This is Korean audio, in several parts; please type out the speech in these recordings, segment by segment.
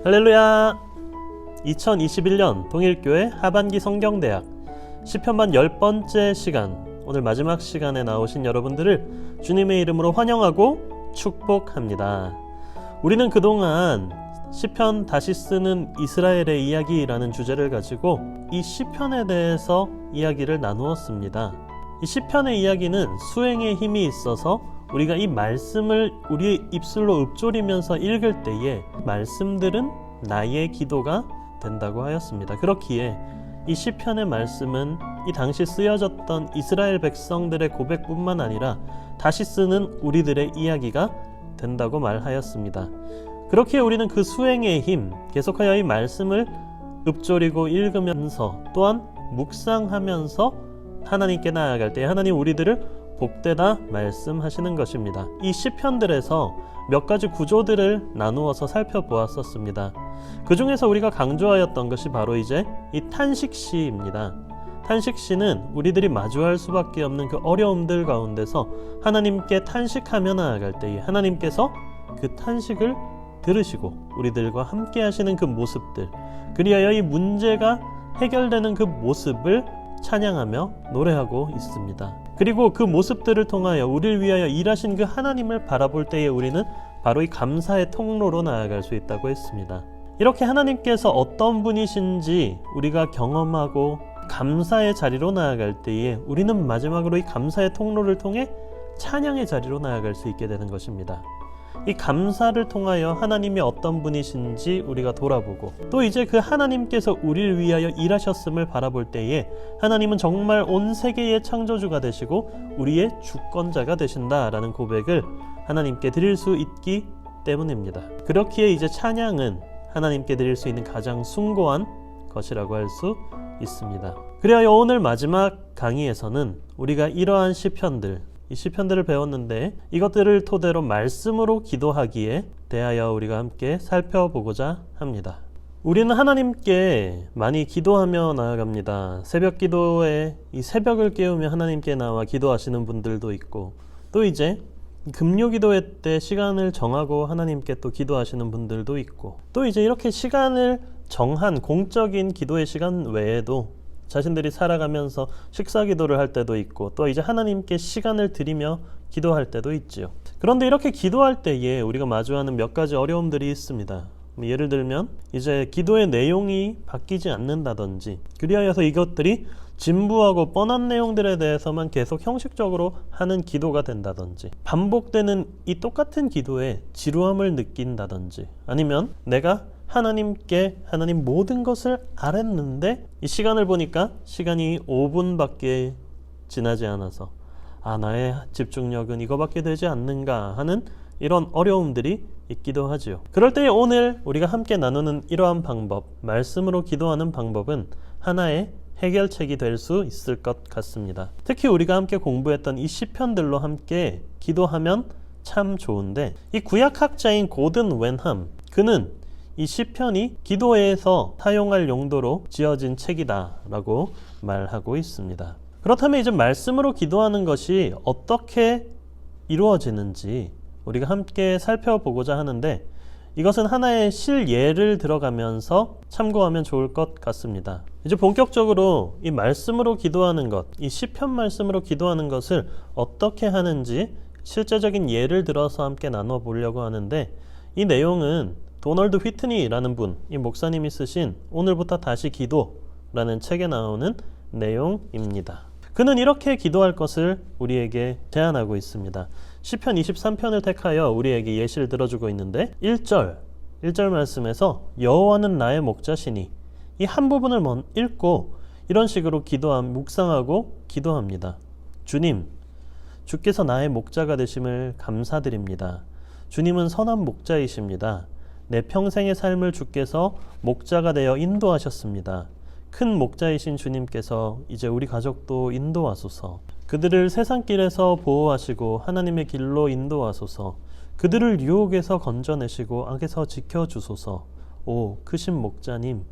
할렐루야! 2021년 동일교회 하반기 성경대학 시편반 10번째 시간, 오늘 마지막 시간에 나오신 여러분들을 주님의 이름으로 환영하고 축복합니다. 우리는 그동안 시편 다시 쓰는 이스라엘의 이야기라는 주제를 가지고 이 시편에 대해서 이야기를 나누었습니다. 이 시편의 이야기는 수행의 힘이 있어서 우리가 이 말씀을 우리의 입술로 읊조리면서 읽을 때에 말씀들은 나의 기도가 된다고 하였습니다. 그렇기에 이 시편의 말씀은 이 당시 쓰여졌던 이스라엘 백성들의 고백뿐만 아니라 다시 쓰는 우리들의 이야기가 된다고 말하였습니다. 그렇기에 우리는 그 수행의 힘, 계속하여 이 말씀을 읊조리고 읽으면서 또한 묵상하면서 하나님께 나아갈 때 하나님 우리들을 복되다 말씀하시는 것입니다. 이 시편들에서 몇 가지 구조들을 나누어서 살펴보았었습니다. 그 중에서 우리가 강조하였던 것이 바로 이제 이 탄식시입니다. 탄식시는 우리들이 마주할 수밖에 없는 그 어려움들 가운데서 하나님께 탄식하며 나아갈 때에 하나님께서 그 탄식을 들으시고 우리들과 함께 하시는 그 모습들, 그리하여 이 문제가 해결되는 그 모습을 찬양하며 노래하고 있습니다. 그리고 그 모습들을 통하여 우리를 위하여 일하신 그 하나님을 바라볼 때에 우리는 바로 이 감사의 통로로 나아갈 수 있다고 했습니다. 이렇게 하나님께서 어떤 분이신지 우리가 경험하고 감사의 자리로 나아갈 때에 우리는 마지막으로 이 감사의 통로를 통해 찬양의 자리로 나아갈 수 있게 되는 것입니다. 이 감사를 통하여 하나님이 어떤 분이신지 우리가 돌아보고 또 이제 그 하나님께서 우리를 위하여 일하셨음을 바라볼 때에 하나님은 정말 온 세계의 창조주가 되시고 우리의 주권자가 되신다라는 고백을 하나님께 드릴 수 있기 때문입니다. 그렇기에 이제 찬양은 하나님께 드릴 수 있는 가장 숭고한 것이라고 할 수 있습니다. 그리하여 오늘 마지막 강의에서는 우리가 이러한 시편들, 이 시편들을 배웠는데 이것들을 토대로 말씀으로 기도하기에 대하여 우리가 함께 살펴보고자 합니다. 우리는 하나님께 많이 기도하며 나아갑니다. 새벽 기도에 이 새벽을 깨우며 하나님께 나와 기도하시는 분들도 있고 또 이제 금요 기도회 때 시간을 정하고 하나님께 또 기도하시는 분들도 있고 또 이제 이렇게 시간을 정한 공적인 기도의 시간 외에도 자신들이 살아가면서 식사 기도를 할 때도 있고 또 이제 하나님께 시간을 드리며 기도할 때도 있지요. 그런데 이렇게 기도할 때에 우리가 마주하는 몇 가지 어려움들이 있습니다. 예를 들면 이제 기도의 내용이 바뀌지 않는다든지 그리하여서 이것들이 진부하고 뻔한 내용들에 대해서만 계속 형식적으로 하는 기도가 된다든지 반복되는 이 똑같은 기도에 지루함을 느낀다든지 아니면 내가 하나님께 하나님 모든 것을 알았는데 이 시간을 보니까 시간이 5분밖에 지나지 않아서 나의 집중력은 이거밖에 되지 않는가 하는 이런 어려움들이 있기도 하지요. 그럴 때 오늘 우리가 함께 나누는 이러한 방법, 말씀으로 기도하는 방법은 하나의 해결책이 될 수 있을 것 같습니다. 특히 우리가 함께 공부했던 이 시편들로 함께 기도하면 참 좋은데 이 구약학자인 고든 웬함, 그는 이 시편이 기도에서 사용할 용도로 지어진 책이다 라고 말하고 있습니다. 그렇다면 이제 말씀으로 기도하는 것이 어떻게 이루어지는지 우리가 함께 살펴보고자 하는데 이것은 하나의 실예를 들어가면서 참고하면 좋을 것 같습니다. 이제 본격적으로 이 말씀으로 기도하는 것, 이 시편 말씀으로 기도하는 것을 어떻게 하는지 실제적인 예를 들어서 함께 나눠보려고 하는데 이 내용은 도널드 휘트니라는 분, 이 목사님이 쓰신 오늘부터 다시 기도라는 책에 나오는 내용입니다. 그는 이렇게 기도할 것을 우리에게 제안하고 있습니다. 시편 23편을 택하여 우리에게 예시를 들어주고 있는데 1절 말씀에서 여호와는 나의 목자시니 이 한 부분을 읽고 이런 식으로 묵상하고 기도합니다. 주님, 주께서 나의 목자가 되심을 감사드립니다. 주님은 선한 목자이십니다. 내 평생의 삶을 주께서 목자가 되어 인도하셨습니다. 큰 목자이신 주님께서 이제 우리 가족도 인도하소서. 그들을 세상길에서 보호하시고 하나님의 길로 인도하소서. 그들을 유혹에서 건져내시고 악에서 지켜주소서. 오 크신 목자님,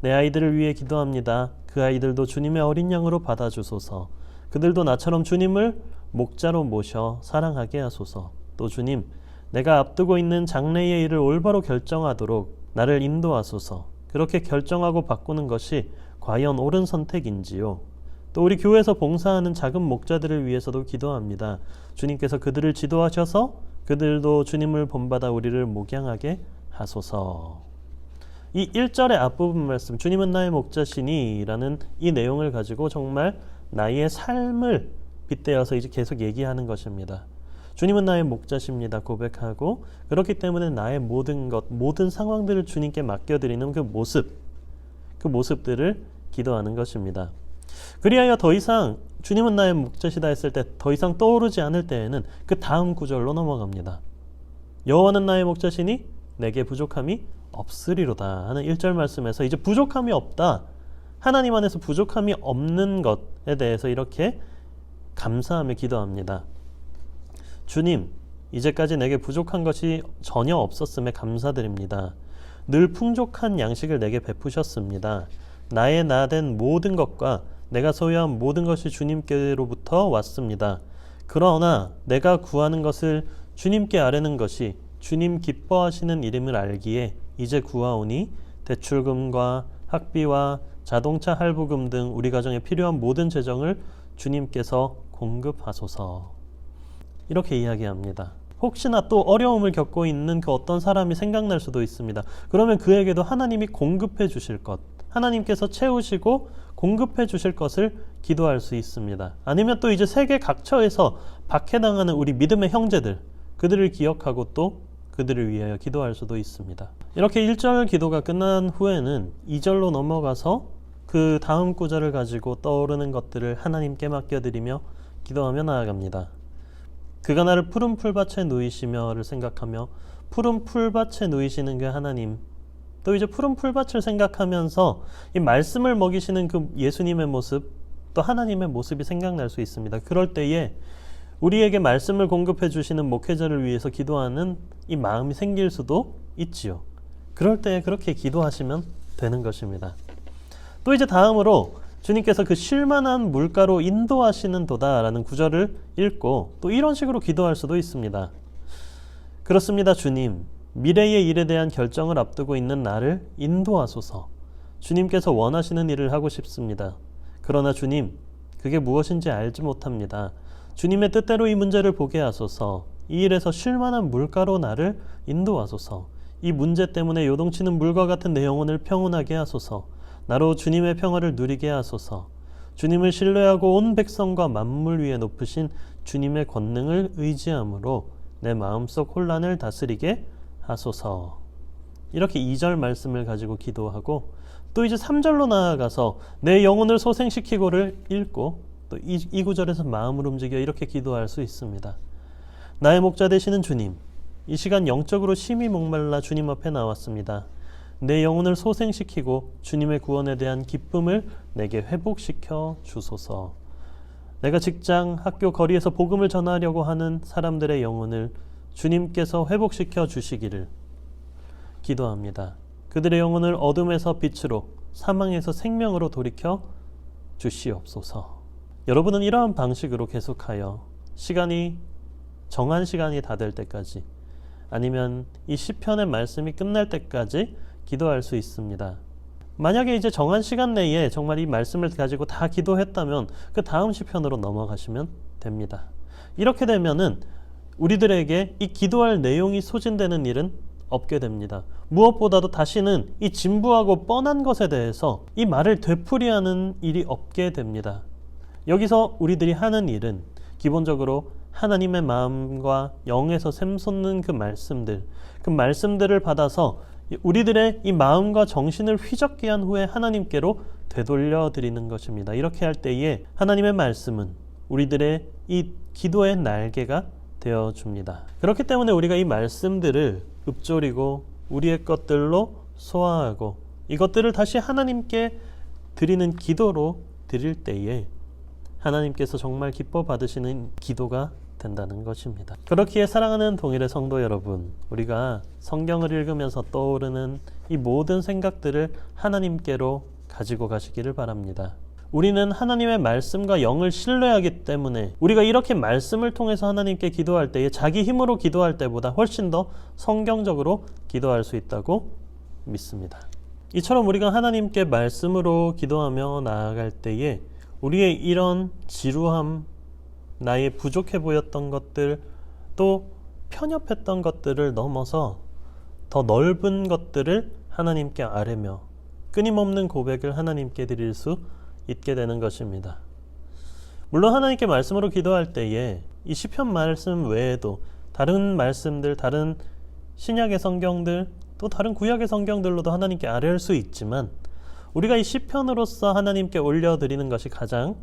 내 아이들을 위해 기도합니다. 그 아이들도 주님의 어린 양으로 받아주소서. 그들도 나처럼 주님을 목자로 모셔 사랑하게 하소서. 또 주님, 내가 앞두고 있는 장래의 일을 올바로 결정하도록 나를 인도하소서. 그렇게 결정하고 바꾸는 것이 과연 옳은 선택인지요. 또 우리 교회에서 봉사하는 작은 목자들을 위해서도 기도합니다. 주님께서 그들을 지도하셔서 그들도 주님을 본받아 우리를 목양하게 하소서. 이 1절의 앞부분 말씀, 주님은 나의 목자시니 라는 이 내용을 가지고 정말 나의 삶을 빗대어서 이제 계속 얘기하는 것입니다. 주님은 나의 목자십니다 고백하고, 그렇기 때문에 나의 모든 것, 모든 상황들을 주님께 맡겨드리는 그 모습들을 기도하는 것입니다. 그리하여 더 이상 주님은 나의 목자시다 했을 때 더 이상 떠오르지 않을 때에는 그 다음 구절로 넘어갑니다. 여호와는 나의 목자시니 내게 부족함이 없으리로다 하는 1절 말씀에서 이제 부족함이 없다, 하나님 안에서 부족함이 없는 것에 대해서 이렇게 감사하며 기도합니다. 주님, 이제까지 내게 부족한 것이 전혀 없었음에 감사드립니다. 늘 풍족한 양식을 내게 베푸셨습니다. 나의 나된 모든 것과 내가 소유한 모든 것이 주님께로부터 왔습니다. 그러나 내가 구하는 것을 주님께 아뢰는 것이 주님 기뻐하시는 일임을 알기에 이제 구하오니 대출금과 학비와 자동차 할부금 등 우리 가정에 필요한 모든 재정을 주님께서 공급하소서. 이렇게 이야기합니다. 혹시나 또 어려움을 겪고 있는 그 어떤 사람이 생각날 수도 있습니다. 그러면 그에게도 하나님이 공급해 주실 것, 하나님께서 채우시고 공급해 주실 것을 기도할 수 있습니다. 아니면 또 이제 세계 각처에서 박해당하는 우리 믿음의 형제들, 그들을 기억하고 또 그들을 위하여 기도할 수도 있습니다. 이렇게 1절 기도가 끝난 후에는 2절로 넘어가서 그 다음 구절을 가지고 떠오르는 것들을 하나님께 맡겨드리며 기도하며 나아갑니다. 그가 나를 푸른 풀밭에 누이시며를 생각하며, 푸른 풀밭에 누이시는 그 하나님, 또 이제 푸른 풀밭을 생각하면서 이 말씀을 먹이시는 그 예수님의 모습, 또 하나님의 모습이 생각날 수 있습니다. 그럴 때에 우리에게 말씀을 공급해 주시는 목회자를 위해서 기도하는 이 마음이 생길 수도 있지요. 그럴 때 그렇게 기도하시면 되는 것입니다. 또 이제 다음으로 주님께서 그 쉴만한 물가로 인도하시는 도다라는 구절을 읽고 또 이런 식으로 기도할 수도 있습니다. 그렇습니다, 주님. 미래의 일에 대한 결정을 앞두고 있는 나를 인도하소서. 주님께서 원하시는 일을 하고 싶습니다. 그러나 주님, 그게 무엇인지 알지 못합니다. 주님의 뜻대로 이 문제를 보게 하소서. 이 일에서 쉴만한 물가로 나를 인도하소서. 이 문제 때문에 요동치는 물과 같은 내 영혼을 평온하게 하소서. 나로 주님의 평화를 누리게 하소서. 주님을 신뢰하고 온 백성과 만물 위에 높으신 주님의 권능을 의지함으로 내 마음속 혼란을 다스리게 하소서. 이렇게 2절 말씀을 가지고 기도하고, 또 이제 3절로 나아가서 내 영혼을 소생시키고를 읽고 또 이 구절에서 마음을 움직여 이렇게 기도할 수 있습니다. 나의 목자 되시는 주님, 이 시간 영적으로 심히 목말라 주님 앞에 나왔습니다. 내 영혼을 소생시키고 주님의 구원에 대한 기쁨을 내게 회복시켜 주소서. 내가 직장, 학교, 거리에서 복음을 전하려고 하는 사람들의 영혼을 주님께서 회복시켜 주시기를 기도합니다. 그들의 영혼을 어둠에서 빛으로, 사망에서 생명으로 돌이켜 주시옵소서. 여러분은 이러한 방식으로 계속하여 정한 시간이 다 될 때까지, 아니면 이 시편의 말씀이 끝날 때까지 기도할 수 있습니다. 만약에 이제 정한 시간 내에 정말 이 말씀을 가지고 다 기도했다면 그 다음 시편으로 넘어가시면 됩니다. 이렇게 되면은 우리들에게 이 기도할 내용이 소진되는 일은 없게 됩니다. 무엇보다도 다시는 이 진부하고 뻔한 것에 대해서 이 말을 되풀이하는 일이 없게 됩니다. 여기서 우리들이 하는 일은 기본적으로 하나님의 마음과 영에서 샘솟는 그 말씀들을 받아서 우리들의 이 마음과 정신을 휘젓게 한 후에 하나님께로 되돌려 드리는 것입니다. 이렇게 할 때에 하나님의 말씀은 우리들의 이 기도의 날개가 되어 줍니다. 그렇기 때문에 우리가 이 말씀들을 읊조리고 우리의 것들로 소화하고 이것들을 다시 하나님께 드리는 기도로 드릴 때에 하나님께서 정말 기뻐 받으시는 기도가 된다는 것입니다. 그렇기에 사랑하는 동일의 성도 여러분, 우리가 성경을 읽으면서 떠오르는 이 모든 생각들을 하나님께로 가지고 가시기를 바랍니다. 우리는 하나님의 말씀과 영을 신뢰하기 때문에 우리가 이렇게 말씀을 통해서 하나님께 기도할 때에 자기 힘으로 기도할 때보다 훨씬 더 성경적으로 기도할 수 있다고 믿습니다. 이처럼 우리가 하나님께 말씀으로 기도하며 나아갈 때에 우리의 이런 지루함, 나의 부족해 보였던 것들, 또 편협했던 것들을 넘어서 더 넓은 것들을 하나님께 아뢰며 끊임없는 고백을 하나님께 드릴 수 있게 되는 것입니다. 물론 하나님께 말씀으로 기도할 때에 이 시편 말씀 외에도 다른 말씀들, 다른 신약의 성경들, 또 다른 구약의 성경들로도 하나님께 아뢰할 수 있지만 우리가 이 시편으로서 하나님께 올려드리는 것이 가장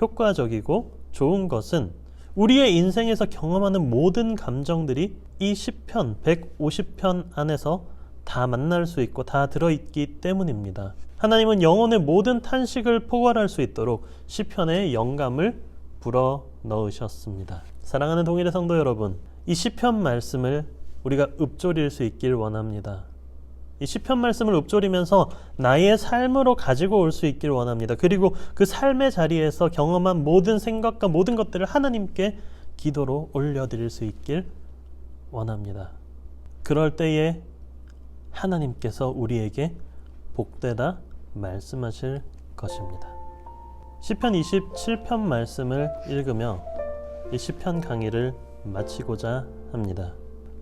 효과적이고 좋은 것은 우리의 인생에서 경험하는 모든 감정들이 이 시편 150편 안에서 다 만날 수 있고 다 들어있기 때문입니다. 하나님은 영혼의 모든 탄식을 포괄할 수 있도록 시편에 영감을 불어 넣으셨습니다. 사랑하는 동일의 성도 여러분, 이 시편 말씀을 우리가 읊조릴 수 있길 원합니다. 이 시편 말씀을 읊조리면서 나의 삶으로 가지고 올 수 있길 원합니다. 그리고 그 삶의 자리에서 경험한 모든 생각과 모든 것들을 하나님께 기도로 올려드릴 수 있길 원합니다. 그럴 때에 하나님께서 우리에게 복되다 말씀하실 것입니다. 시편 27편 말씀을 읽으며 이 시편 강의를 마치고자 합니다.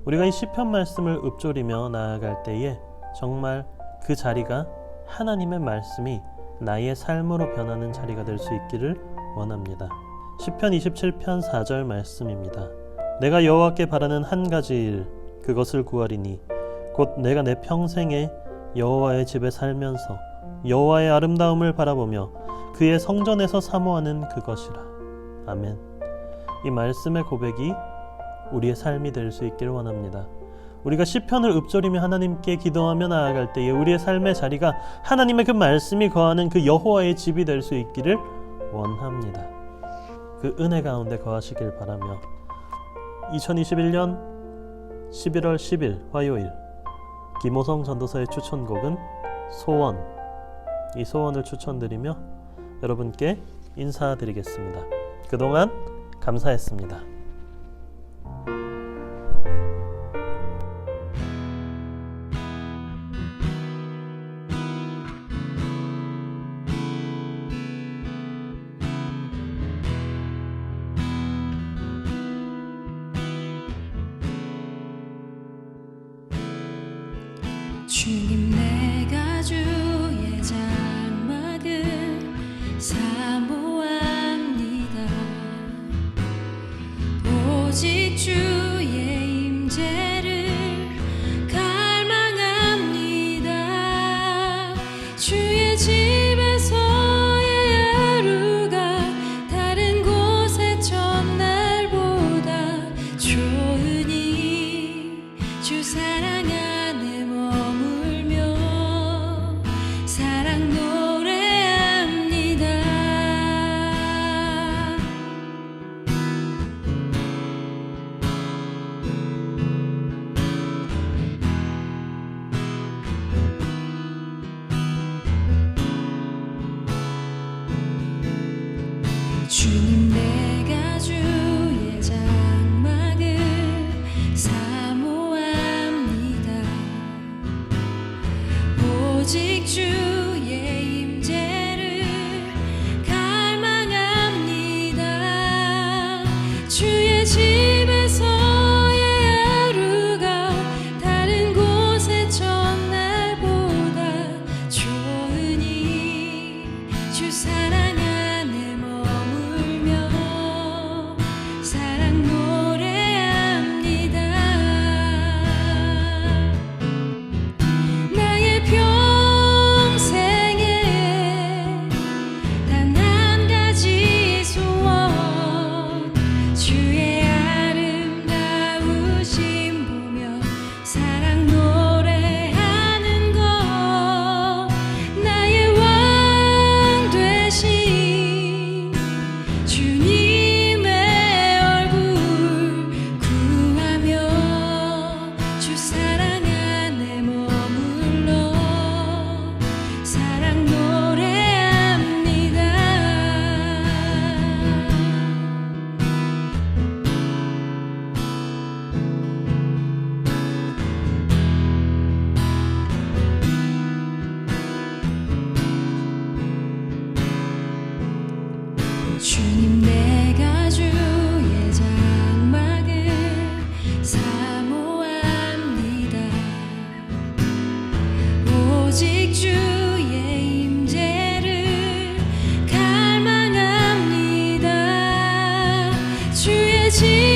우리가 이 시편 말씀을 읊조리며 나아갈 때에 정말 그 자리가 하나님의 말씀이 나의 삶으로 변하는 자리가 될 수 있기를 원합니다. 시편 27편 4절 말씀입니다. 내가 여호와께 바라는 한 가지 일, 그것을 구하리니 곧 내가 내 평생에 여호와의 집에 살면서 여호와의 아름다움을 바라보며 그의 성전에서 사모하는 그것이라. 아멘. 이 말씀의 고백이 우리의 삶이 될 수 있기를 원합니다. 우리가 시편을 읊조리며 하나님께 기도하며 나아갈 때에 우리의 삶의 자리가 하나님의 그 말씀이 거하는 그 여호와의 집이 될 수 있기를 원합니다. 그 은혜 가운데 거하시길 바라며 2021년 11월 10일 화요일 김호성 전도사의 추천곡은 소원, 이 소원을 추천드리며 여러분께 인사드리겠습니다. 그동안 감사했습니다. 주님, 내가 주의 장막을 사모합니다. 오직 주의 임재를 갈망합니다. 주의 집에서의 하루가 다른 곳의 첫날보다 좋으니 주 사랑 안에 머물며 사랑 노래합니다. 주님, 내가 주의 장막을 사모합니다. 오직 주의 임재를 갈망합니다. 주의 집에서의 하루가 다른 곳의 첫날보다 좋으니 주 사랑 안에 머물며 사랑 노래합니다. 나의 평생 오직 주의 임재를 갈망합니다. 주의 지